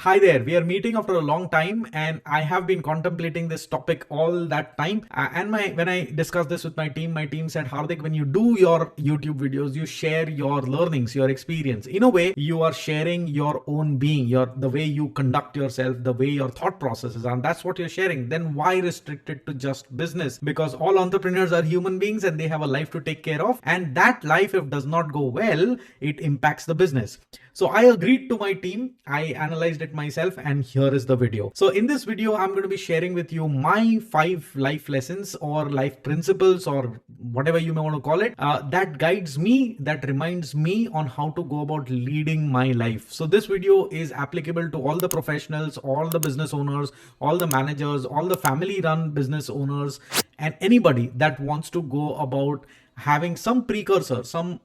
Hi there. We are meeting after a long time, and I have been contemplating this topic all that time. And when I discussed this with my team said, Hardik, when you do your YouTube videos, you share your learnings, your experience. In a way, you are sharing your own being, the way you conduct yourself, the way your thought processes, and that's what you're sharing. Then why restrict it to just business? Because all entrepreneurs are human beings and they have a life to take care of, and that life, if does not go well, it impacts the business. So I agreed to my team. I analyzed it myself, and here is the video. So in this video, I'm going to be sharing with you my 5 life lessons or life principles or whatever you may want to call it, that guides me, that reminds me on how to go about leading my life. So this video is applicable to all the professionals, all the business owners, all the managers, all the family run business owners, and anybody that wants to go about having some precursor, some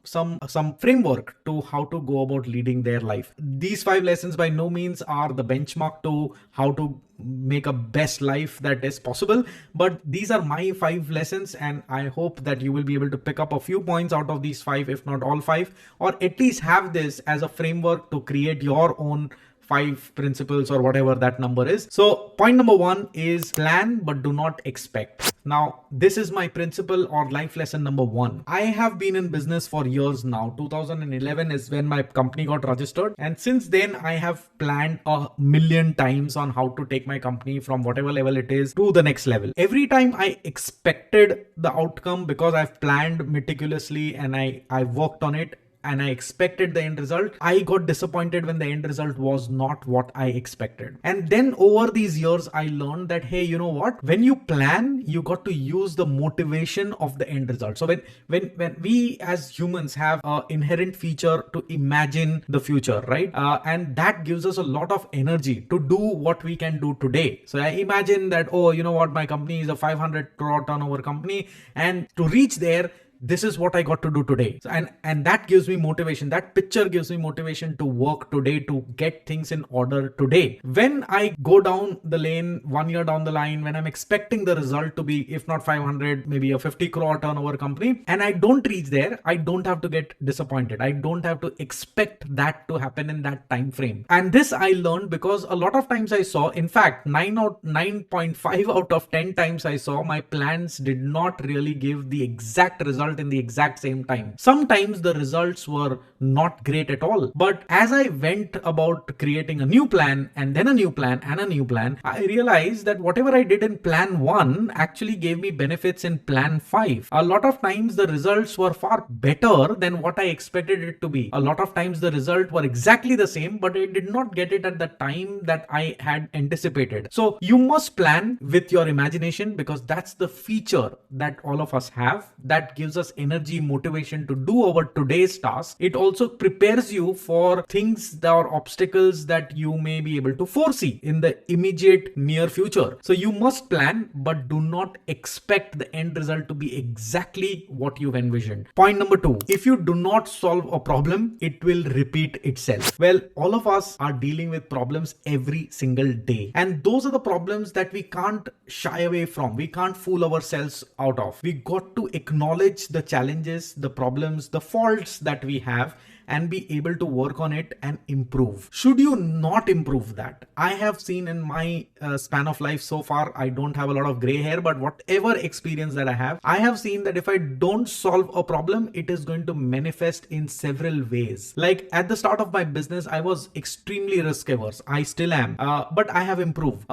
framework to how to go about leading their life. These 5 lessons by no means are the benchmark to how to make a best life that is possible, but these are my 5 lessons, and I hope that you will be able to pick up a few points out of these 5, if not all 5, or at least have this as a framework to create your own 5 principles or whatever that number is. So point number 1 is plan but do not expect. Now, this is my principle or life lesson number 1. I have been in business for years now. 2011 is when my company got registered. And since then, I have planned a million times on how to take my company from whatever level it is to the next level. Every time I expected the outcome because I've planned meticulously and I worked on it, and I expected the end result, I got disappointed when the end result was not what I expected. And then over these years, I learned that, hey, you know what? When you plan, you got to use the motivation of the end result. So when we as humans have an inherent feature to imagine the future, right? And that gives us a lot of energy to do what we can do today. So I imagine that, oh, you know what? My company is a 500 crore turnover company, and to reach there, this is what I got to do today. And that gives me motivation. That picture gives me motivation to work today, to get things in order today. When I go down the lane 1 year down the line, when I'm expecting the result to be, if not 500, maybe a 50 crore turnover company, and I don't reach there, I don't have to get disappointed. I don't have to expect that to happen in that time frame. And this I learned because a lot of times I saw, in fact, 9.5 out of 10 times I saw my plans did not really give the exact result in the exact same time. Sometimes the results were not great at all. But as I went about creating a new plan and then a new plan and a new plan, I realized that whatever I did in plan 1 actually gave me benefits in plan 5. A lot of times the results were far better than what I expected it to be. A lot of times the results were exactly the same, but I did not get it at the time that I had anticipated. So you must plan with your imagination, because that's the feature that all of us have that gives us energy, motivation to do our today's task. It also prepares you for things or obstacles that you may be able to foresee in the immediate near future. So you must plan, but do not expect the end result to be exactly what you've envisioned. Point number 2, if you do not solve a problem, it will repeat itself. Well, all of us are dealing with problems every single day, and those are the problems that we can't shy away from. We can't fool ourselves out of. We got to acknowledge the challenges, the problems, the faults that we have, and be able to work on it and improve. Should you not improve that? I have seen in my span of life so far, I don't have a lot of gray hair, but whatever experience that I have seen that if I don't solve a problem, it is going to manifest in several ways. Like at the start of my business, I was extremely risk averse. I still am, but I have improved.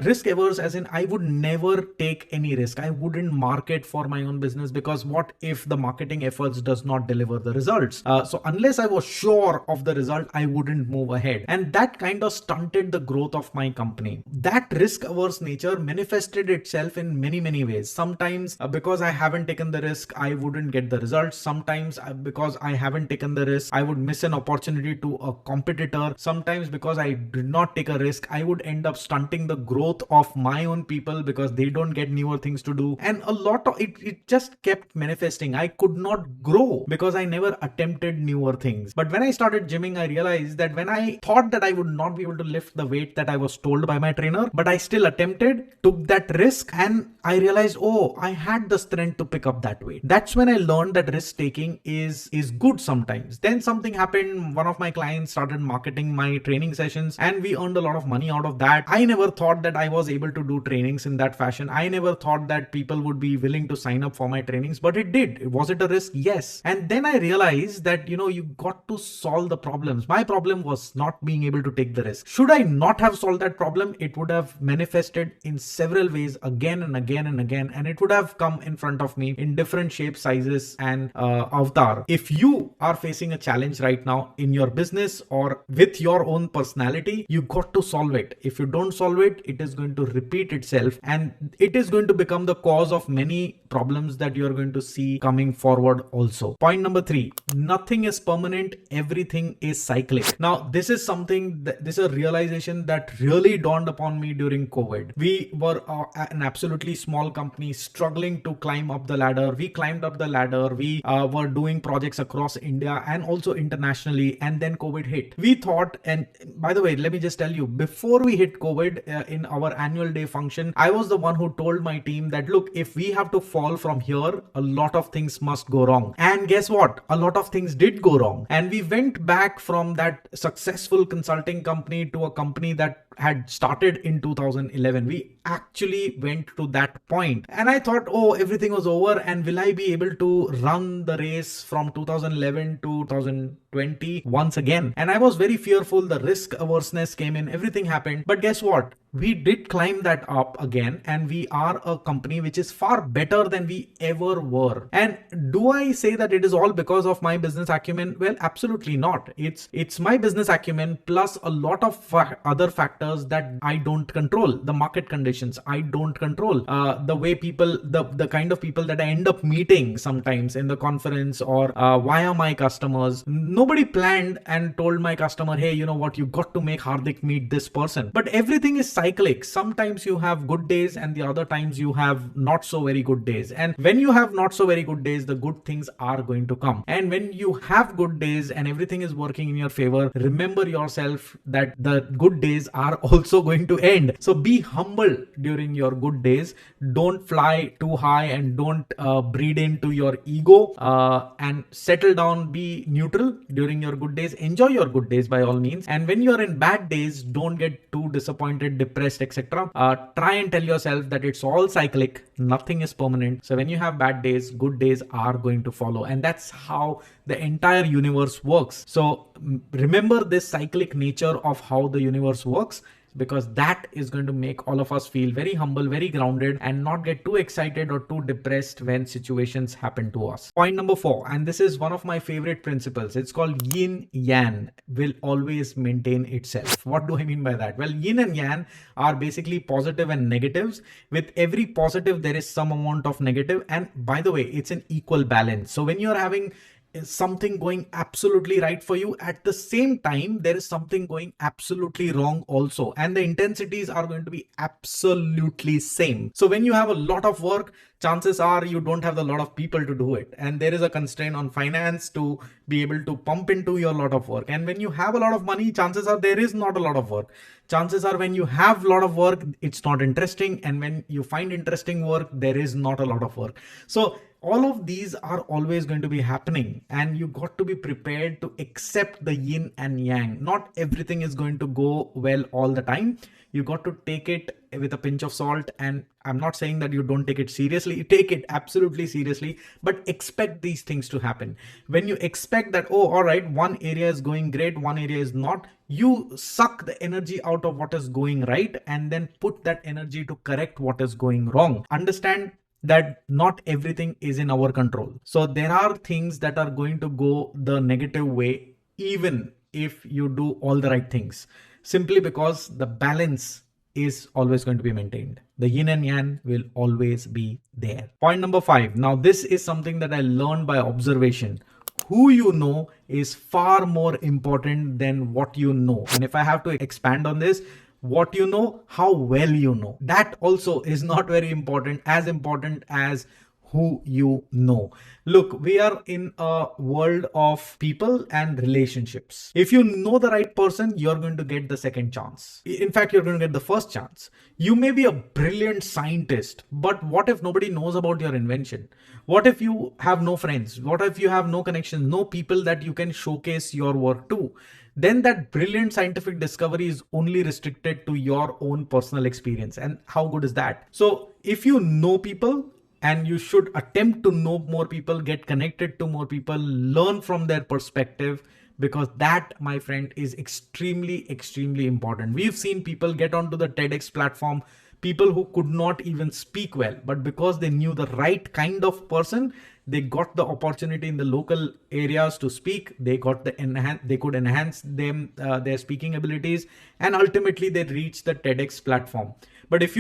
Risk averse as in I would never take any risk. I wouldn't market for my own business because what if the marketing efforts does not deliver the results? So unless I was sure of the result, I wouldn't move ahead. And that kind of stunted the growth of my company. That risk averse nature manifested itself in many, many ways. Sometimes because I haven't taken the risk, I wouldn't get the results. Sometimes because I haven't taken the risk, I would miss an opportunity to a competitor. Sometimes because I did not take a risk, I would end up stunting the growth of my own people because they don't get newer things to do. And a lot of it just kept manifesting. I could not grow because I never attempted newer things. things. But when I started gymming, I realized that when I thought that I would not be able to lift the weight that I was told by my trainer, but I still attempted, took that risk, and I realized, oh, I had the strength to pick up that weight. That's when I learned that risk taking is good sometimes. Then something happened. One of my clients started marketing my training sessions, and we earned a lot of money out of that. I never thought that I was able to do trainings in that fashion. I never thought that people would be willing to sign up for my trainings, but it did. Was it a risk? Yes. And then I realized that, you got to solve the problems. My problem was not being able to take the risk. Should I not have solved that problem, it would have manifested in several ways again and again and again, and it would have come in front of me in different shapes, sizes, and avatar. If you are facing a challenge right now in your business or with your own personality, you got to solve it. If you don't solve it, it is going to repeat itself, and it is going to become the cause of many problems that you're going to see coming forward also. Point number 3, nothing is permanent, everything is cyclic. Now, this is something this is a realization that really dawned upon me during COVID. We were an absolutely small company struggling to climb up the ladder. We climbed up the ladder. We were doing projects across India and also internationally, and then COVID hit. We thought, and by the way, let me just tell you, before we hit COVID, in our annual day function, I was the one who told my team that, look, if we have to fall from here, a lot of things must go wrong. And guess what? A lot of things did go wrong. And we went back from that successful consulting company to a company that had started in 2011. We actually went to that point, and I thought, oh, everything was over, and will I be able to run the race from 2011 to 2020 once again? And I was very fearful. The risk averseness came in, everything happened. But guess what? We did climb that up again, and we are a company which is far better than we ever were. And do I say that it is all because of my business acumen? Well, absolutely not. It's my business acumen plus a lot of other factors that I don't control. The market conditions I don't control. The way people, the kind of people that I end up meeting sometimes in the conference or via my customers. Nobody planned and told my customer, hey, you know what, you got to make Hardik meet this person. But everything is cyclic. Sometimes you have good days, and the other times you have not so very good days. And when you have not so very good days, the good things are going to come. And when you have good days and everything is working in your favor, remember yourself that the good days are also going to end. So be humble during your good days. Don't fly too high, and don't breed into your ego, and settle down. Be neutral during your good days. Enjoy your good days by all means. And when you're in bad days, don't get too disappointed, depressed, etc. Try and tell yourself that it's all cyclic, nothing is permanent. So when you have bad days, good days are going to follow, and that's how the entire universe works. So remember this cyclic nature of how the universe works, because that is going to make all of us feel very humble, very grounded, and not get too excited or too depressed when situations happen to us. Point number 4, and this is one of my favorite principles. It's called Yin Yang will always maintain itself. What do I mean by that? Well, Yin and Yang are basically positive and negatives. With every positive, there is some amount of negative. And by the way, it's an equal balance. So when you're having something going absolutely right for you, at the same time there is something going absolutely wrong also, and the intensities are going to be absolutely same. So when you have a lot of work, chances are you don't have a lot of people to do it, and there is a constraint on finance to be able to pump into your lot of work. And when you have a lot of money, chances are there is not a lot of work. Chances are when you have a lot of work, it's not interesting, and when you find interesting work, there is not a lot of work. So all of these are always going to be happening, and you got to be prepared to accept the yin and yang. Not everything is going to go well all the time. You got to take it with a pinch of salt, and I'm not saying that you don't take it seriously. Take it absolutely seriously, but expect these things to happen. When you expect that, oh, all right, one area is going great, one area is not, you suck the energy out of what is going right, and then put that energy to correct what is going wrong. Understand that not everything is in our control. So there are things that are going to go the negative way, even if you do all the right things, simply because the balance is always going to be maintained. The yin and yang will always be there. Point number 5. Now, this is something that I learned by observation. Who you know is far more important than what you know. And if I have to expand on this, what you know, how well you know, that also is not very important, as important as who you know. Look, we are in a world of people and relationships. If you know the right person, you're going to get the second chance. In fact, you're going to get the first chance. You may be a brilliant scientist, but what if nobody knows about your invention? What if you have no friends? What if you have no connections, no people that you can showcase your work to? Then that brilliant scientific discovery is only restricted to your own personal experience. And how good is that? So if you know people, and you should attempt to know more people, get connected to more people, learn from their perspective, because that, my friend, is extremely important. We've seen people get onto the TEDx platform, people who could not even speak well, but because they knew the right kind of person, they got the opportunity in the local areas to speak. They got they could enhance them their speaking abilities, and ultimately they reached the TEDx platform. But if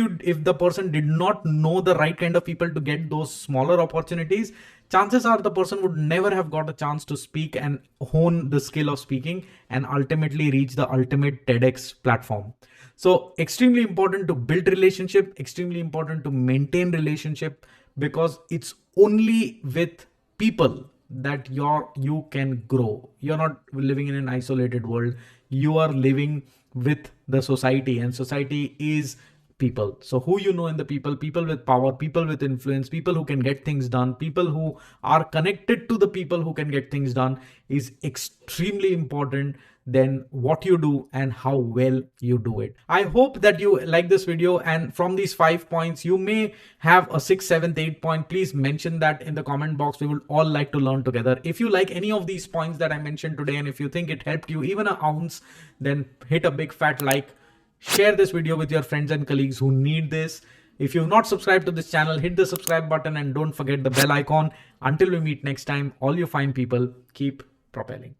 the person did not know the right kind of people to get those smaller opportunities, chances are the person would never have got a chance to speak and hone the skill of speaking and ultimately reach the ultimate TEDx platform. So extremely important to build relationship, extremely important to maintain relationship, because it's only with people that you can grow. You're not living in an isolated world. You are living with the society, and society is people. So who you know in the people with power, people with influence, people who can get things done, people who are connected to the people who can get things done, is extremely important than what you do and how well you do it. I hope that you like this video, and from these 5 points you may have a 6th, 7th, 8th point. Please mention that in the comment box. We would all like to learn together. If you like any of these points that I mentioned today, and if you think it helped you even an ounce, then hit a big fat like. Share this video with your friends and colleagues who need this. If you've not subscribed to this channel, hit the subscribe button and don't forget the bell icon. Until we meet next time, all you fine people, keep propelling.